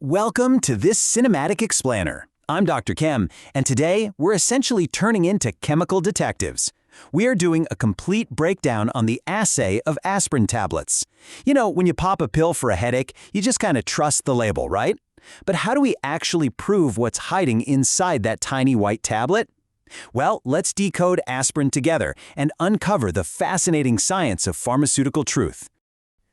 Welcome to this cinematic explainer. I'm Dr. Kem, and today we're essentially turning into chemical detectives. We are doing a complete breakdown on the assay of aspirin tablets. You know, when you pop a pill for a headache, you just kind of trust the label, right? But how do we actually prove what's hiding inside that tiny white tablet? Well, let's decode aspirin together and uncover the fascinating science of pharmaceutical truth.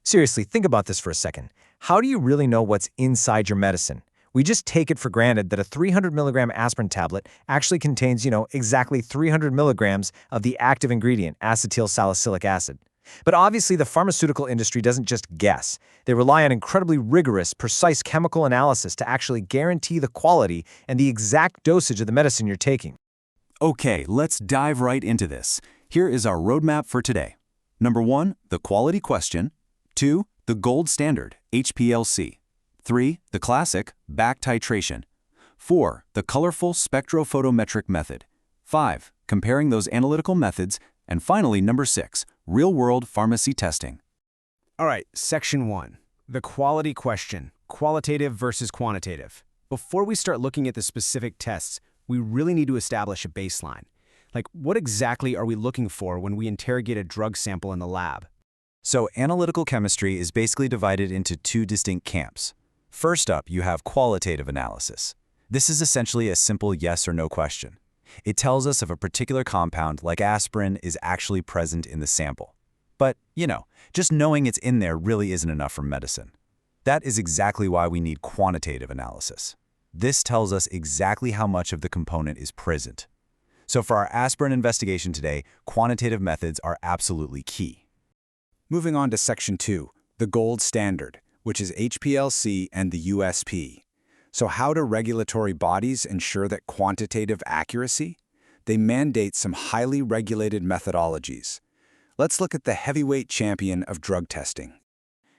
Seriously, think about this for a second. How do you really know what's inside your medicine? We just take it for granted that a 300 milligram aspirin tablet actually contains, exactly 300 milligrams of the active ingredient, acetylsalicylic acid. But obviously, the pharmaceutical industry doesn't just guess. They rely on incredibly rigorous, precise chemical analysis to actually guarantee the quality and the exact dosage of the medicine you're taking. Okay, let's dive right into this. Here is our roadmap for today. Number 1, the quality question. 2, the gold standard, HPLC. 3, the classic, back titration. 4, the colorful spectrophotometric method. 5, comparing those analytical methods. And finally, number 6, real-world pharmacy testing. All right, section 1, the quality question, qualitative versus quantitative. Before we start looking at the specific tests, we really need to establish a baseline. Like, what exactly are we looking for when we interrogate a drug sample in the lab? So analytical chemistry is basically divided into two distinct camps. First up, you have qualitative analysis. This is essentially a simple yes or no question. It tells us if a particular compound, like aspirin, is actually present in the sample. But, just knowing it's in there really isn't enough for medicine. That is exactly why we need quantitative analysis. This tells us exactly how much of the component is present. So for our aspirin investigation today, quantitative methods are absolutely key. Moving on to Section 2, the gold standard, which is HPLC and the USP. So how do regulatory bodies ensure that quantitative accuracy? They mandate some highly regulated methodologies. Let's look at the heavyweight champion of drug testing.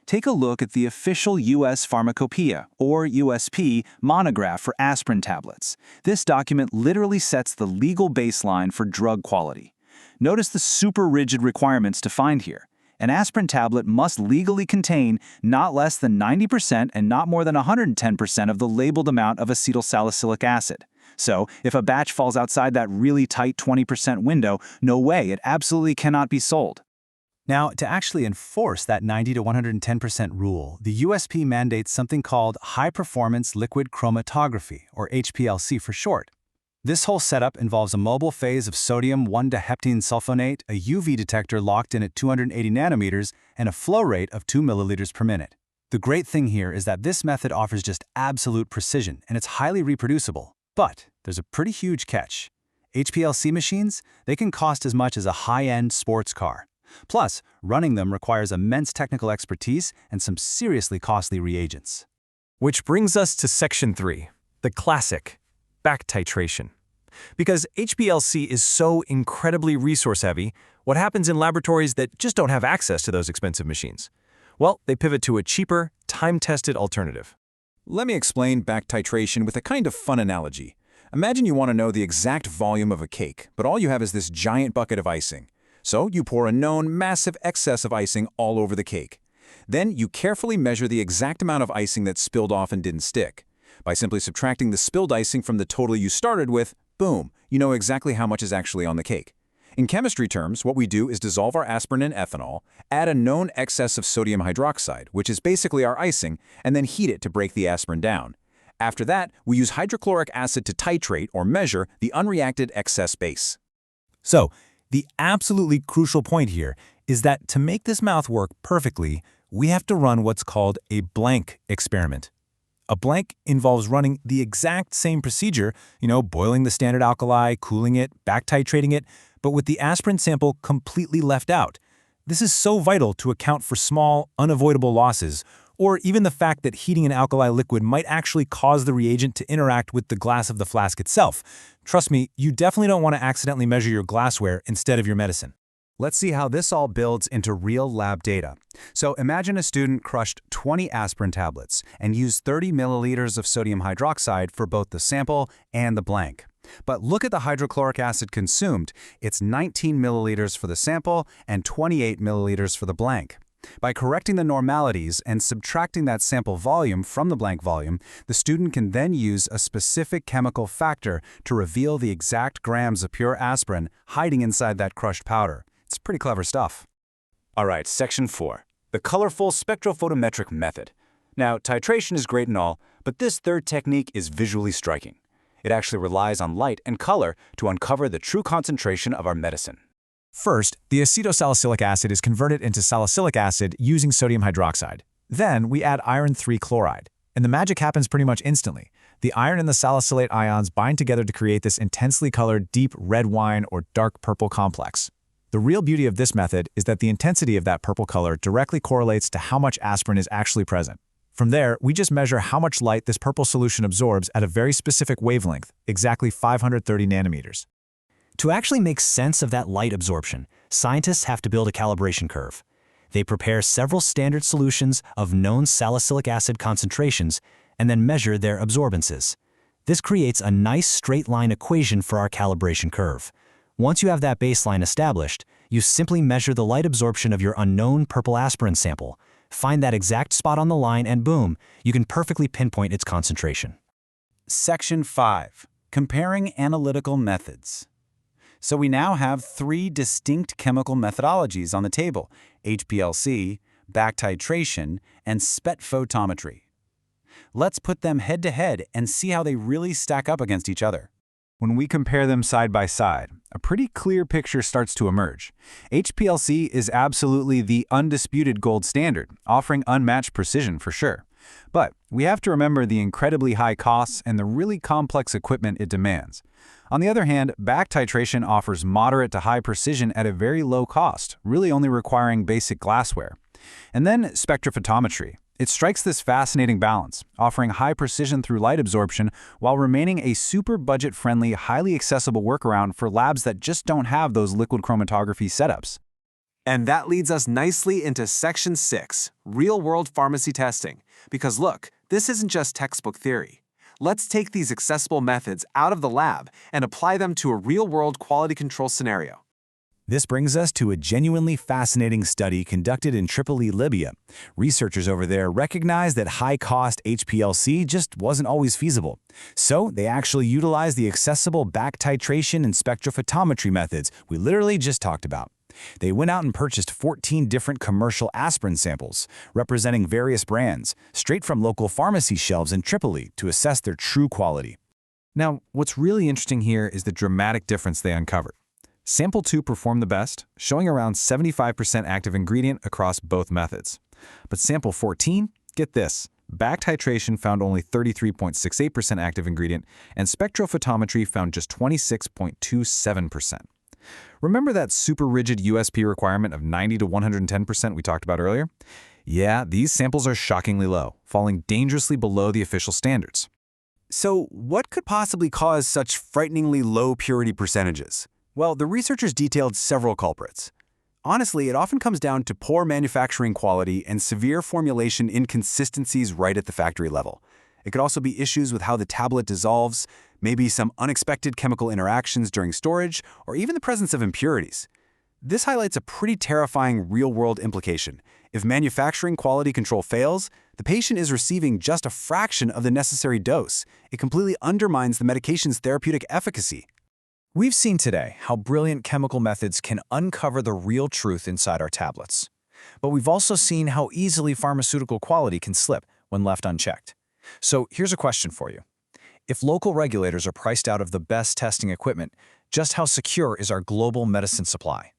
Take a look at the official U.S. Pharmacopoeia, or USP, monograph for aspirin tablets. This document literally sets the legal baseline for drug quality. Notice the super rigid requirements defined here. An aspirin tablet must legally contain not less than 90% and not more than 110% of the labeled amount of acetylsalicylic acid. So, if a batch falls outside that really tight 20% window, no way, it absolutely cannot be sold. Now, to actually enforce that 90 to 110% rule, the USP mandates something called High-Performance Liquid Chromatography, or HPLC for short. This whole setup involves a mobile phase of sodium 1-diheptene sulfonate, a UV detector locked in at 280 nanometers, and a flow rate of 2 milliliters per minute. The great thing here is that this method offers just absolute precision, and it's highly reproducible. But there's a pretty huge catch. HPLC machines, they can cost as much as a high-end sports car. Plus, running them requires immense technical expertise and some seriously costly reagents. Which brings us to Section 3, the classic, back titration. Because HPLC is so incredibly resource-heavy, what happens in laboratories that just don't have access to those expensive machines? Well, they pivot to a cheaper, time-tested alternative. Let me explain back titration with a kind of fun analogy. Imagine you want to know the exact volume of a cake, but all you have is this giant bucket of icing. So you pour a known massive excess of icing all over the cake. Then you carefully measure the exact amount of icing that spilled off and didn't stick. By simply subtracting the spilled icing from the total you started with, boom, you know exactly how much is actually on the cake. In chemistry terms, what we do is dissolve our aspirin in ethanol, add a known excess of sodium hydroxide, which is basically our icing, and then heat it to break the aspirin down. After that, we use hydrochloric acid to titrate or measure the unreacted excess base. So, the absolutely crucial point here is that to make this math work perfectly, we have to run what's called a blank experiment. A blank involves running the exact same procedure, boiling the standard alkali, cooling it, back titrating it, but with the aspirin sample completely left out. This is so vital to account for small, unavoidable losses, or even the fact that heating an alkali liquid might actually cause the reagent to interact with the glass of the flask itself. Trust me, you definitely don't want to accidentally measure your glassware instead of your medicine. Let's see how this all builds into real lab data. So imagine a student crushed 20 aspirin tablets and used 30 milliliters of sodium hydroxide for both the sample and the blank. But look at the hydrochloric acid consumed. It's 19 milliliters for the sample and 28 milliliters for the blank. By correcting the normalities and subtracting that sample volume from the blank volume, the student can then use a specific chemical factor to reveal the exact grams of pure aspirin hiding inside that crushed powder. It's pretty clever stuff. All right, section 4, the colorful spectrophotometric method. Now, titration is great and all, but this third technique is visually striking. It actually relies on light and color to uncover the true concentration of our medicine. First, the acetylsalicylic acid is converted into salicylic acid using sodium hydroxide. Then, we add iron 3 chloride. And the magic happens pretty much instantly. The iron and the salicylate ions bind together to create this intensely colored deep red wine or dark purple complex. The real beauty of this method is that the intensity of that purple color directly correlates to how much aspirin is actually present. From there, we just measure how much light this purple solution absorbs at a very specific wavelength, exactly 530 nanometers. To actually make sense of that light absorption, scientists have to build a calibration curve. They prepare several standard solutions of known salicylic acid concentrations and then measure their absorbances. This creates a nice straight-line equation for our calibration curve. Once you have that baseline established, you simply measure the light absorption of your unknown purple aspirin sample, find that exact spot on the line, and boom, you can perfectly pinpoint its concentration. Section 5, comparing analytical methods. So we now have 3 distinct chemical methodologies on the table: HPLC, back titration, and spectrophotometry. Let's put them head-to-head and see how they really stack up against each other. When we compare them side by side, a pretty clear picture starts to emerge. HPLC is absolutely the undisputed gold standard, offering unmatched precision for sure. But we have to remember the incredibly high costs and the really complex equipment it demands. On the other hand, back titration offers moderate to high precision at a very low cost, really only requiring basic glassware. And then spectrophotometry. It strikes this fascinating balance, offering high precision through light absorption while remaining a super budget-friendly, highly accessible workaround for labs that just don't have those liquid chromatography setups. And that leads us nicely into Section 6, Real-World Pharmacy Testing. Because look, this isn't just textbook theory. Let's take these accessible methods out of the lab and apply them to a real-world quality control scenario. This brings us to a genuinely fascinating study conducted in Tripoli, Libya. Researchers over there recognized that high-cost HPLC just wasn't always feasible. So they actually utilized the accessible back titration and spectrophotometry methods we literally just talked about. They went out and purchased 14 different commercial aspirin samples, representing various brands, straight from local pharmacy shelves in Tripoli to assess their true quality. Now, what's really interesting here is the dramatic difference they uncovered. Sample 2 performed the best, showing around 75% active ingredient across both methods. But sample 14, get this, back titration found only 33.68% active ingredient, and spectrophotometry found just 26.27%. Remember that super rigid USP requirement of 90 to 110% we talked about earlier? Yeah, these samples are shockingly low, falling dangerously below the official standards. So what could possibly cause such frighteningly low purity percentages? Well, the researchers detailed several culprits. Honestly, it often comes down to poor manufacturing quality and severe formulation inconsistencies right at the factory level. It could also be issues with how the tablet dissolves, maybe some unexpected chemical interactions during storage, or even the presence of impurities. This highlights a pretty terrifying real-world implication. If manufacturing quality control fails, the patient is receiving just a fraction of the necessary dose. It completely undermines the medication's therapeutic efficacy. We've seen today how brilliant chemical methods can uncover the real truth inside our tablets. But we've also seen how easily pharmaceutical quality can slip when left unchecked. So here's a question for you. If local regulators are priced out of the best testing equipment, just how secure is our global medicine supply?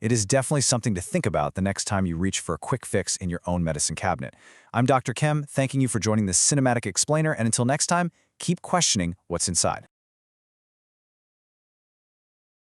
It is definitely something to think about the next time you reach for a quick fix in your own medicine cabinet. I'm Dr. Kem, thanking you for joining this cinematic explainer, and until next time, keep questioning what's inside.